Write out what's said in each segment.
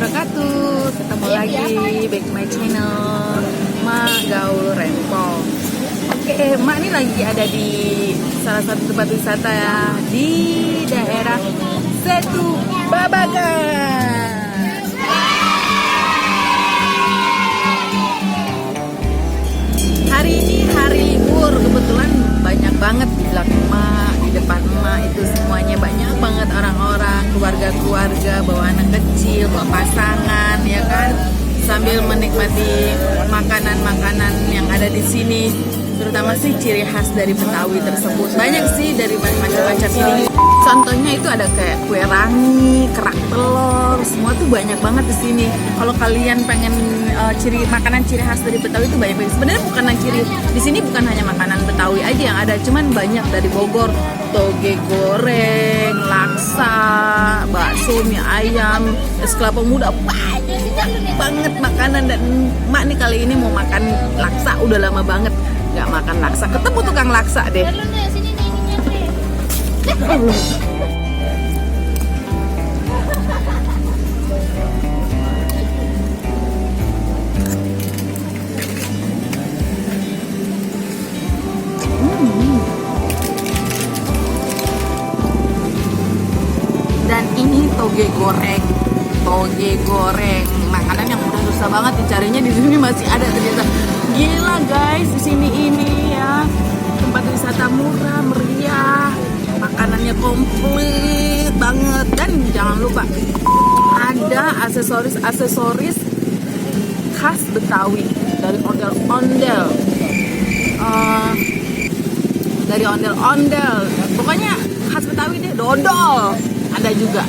wabarakatuh. Ketemu lagi back my channel Ma Gaul Rempong. Oke, Mak ini lagi ada di salah satu tempat wisata ya, di daerah Setu Babakan. Hari ini hari libur, kebetulan banyak banget di belakang Mak, di depan Mak itu semuanya banyak banget orang-orang, keluarga-keluarga, bawa anak kecil, bawa pasangan, ya kan, sambil menikmati makanan-makanan yang ada di sini, terutama sih ciri khas dari Betawi tersebut. Banyak sih dari macam-macam ini. Contohnya itu ada kayak kue rangi, kerak telur, semua tuh banyak banget di sini. Kalau kalian pengen makanan ciri khas dari Betawi itu banyak banget. Sebenarnya bukan ciri di sini, bukan hanya makanan Betawi aja yang ada, cuman banyak dari Bogor, toge goreng, laksa, bakso, mie ayam, es kelapa muda, banyak banget makanan. Dan Mak nih kali ini mau makan laksa, udah lama banget nggak makan laksa. Ketemu tukang laksa deh. Dan ini toge goreng, makanan yang udah susah banget dicarinya, di sini masih ada ternyata. Gila guys, di sini ini ya tempat wisata murah meriah, makanannya komplit banget. Dan jangan lupa ada aksesoris khas Betawi dari ondel-ondel, pokoknya khas Betawi deh. Dodol ada juga.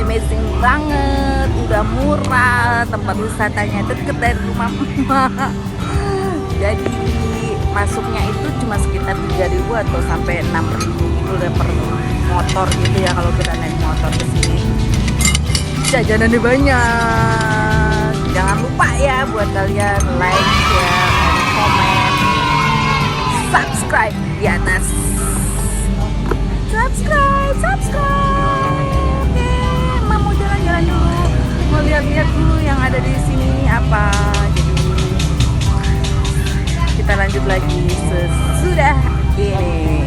Amazing banget, udah murah, tempat wisatanya deket dari rumah Mama. Jadi masuknya itu cuma sekitar 3.000 atau sampai 6.000 gitu deh per motor gitu ya, kalau kita naik motor ke sini. Jajanannya banyak. Jangan lupa ya buat kalian like, share, and comment, subscribe di atas. Subscribe. Dulu mau lihat-lihat dulu yang ada di sini apa. Jadi kita lanjut lagi sesudah ini.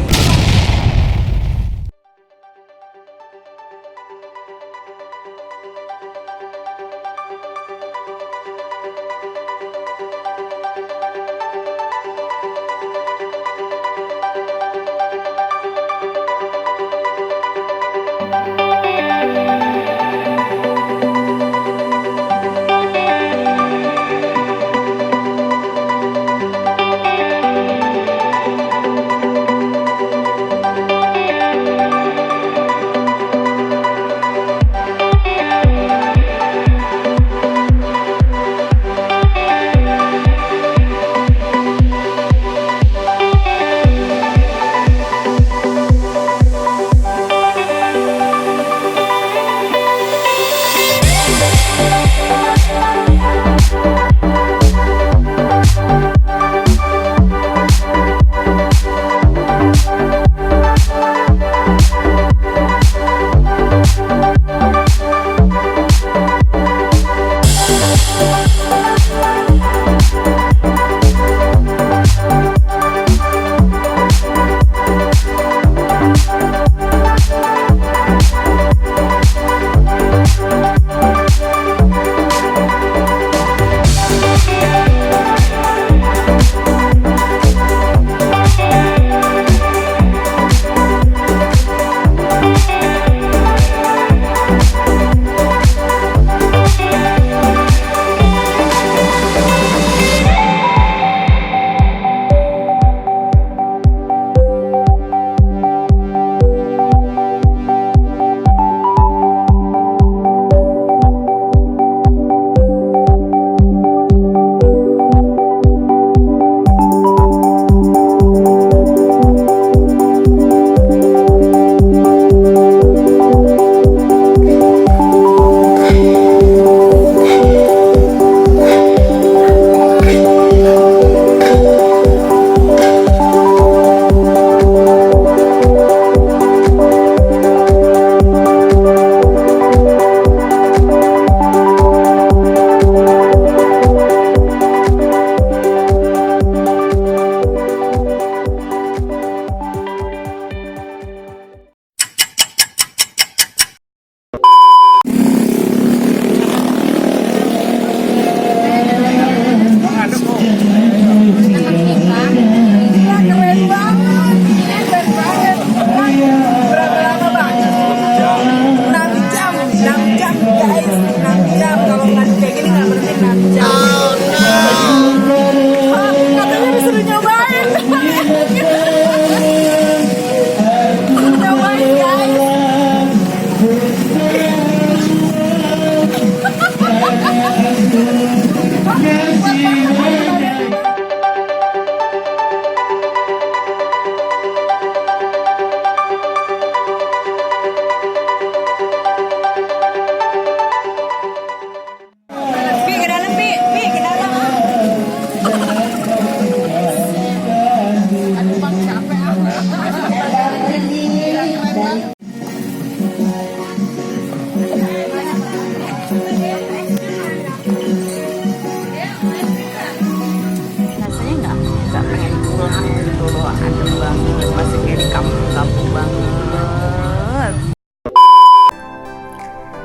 astagfirullah, adem banget, masih kayak di kampung-kampung banget.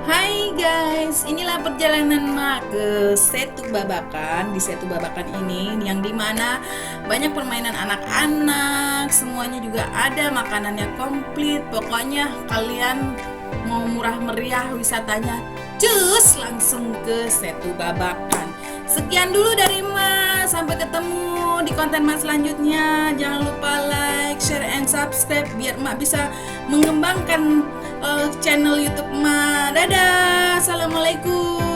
Hai guys, inilah perjalanan Mak ke Setu Babakan. Di Setu Babakan ini yang dimana banyak permainan anak-anak, semuanya juga ada, makanannya komplit. Pokoknya kalian mau murah meriah wisatanya, cus langsung ke Setu Babakan. Sekian dulu dari Mak, sampai ketemu di konten Mak selanjutnya. Jangan lupa like, share, and subscribe biar Mak bisa mengembangkan channel YouTube Mak. Dadah, assalamualaikum.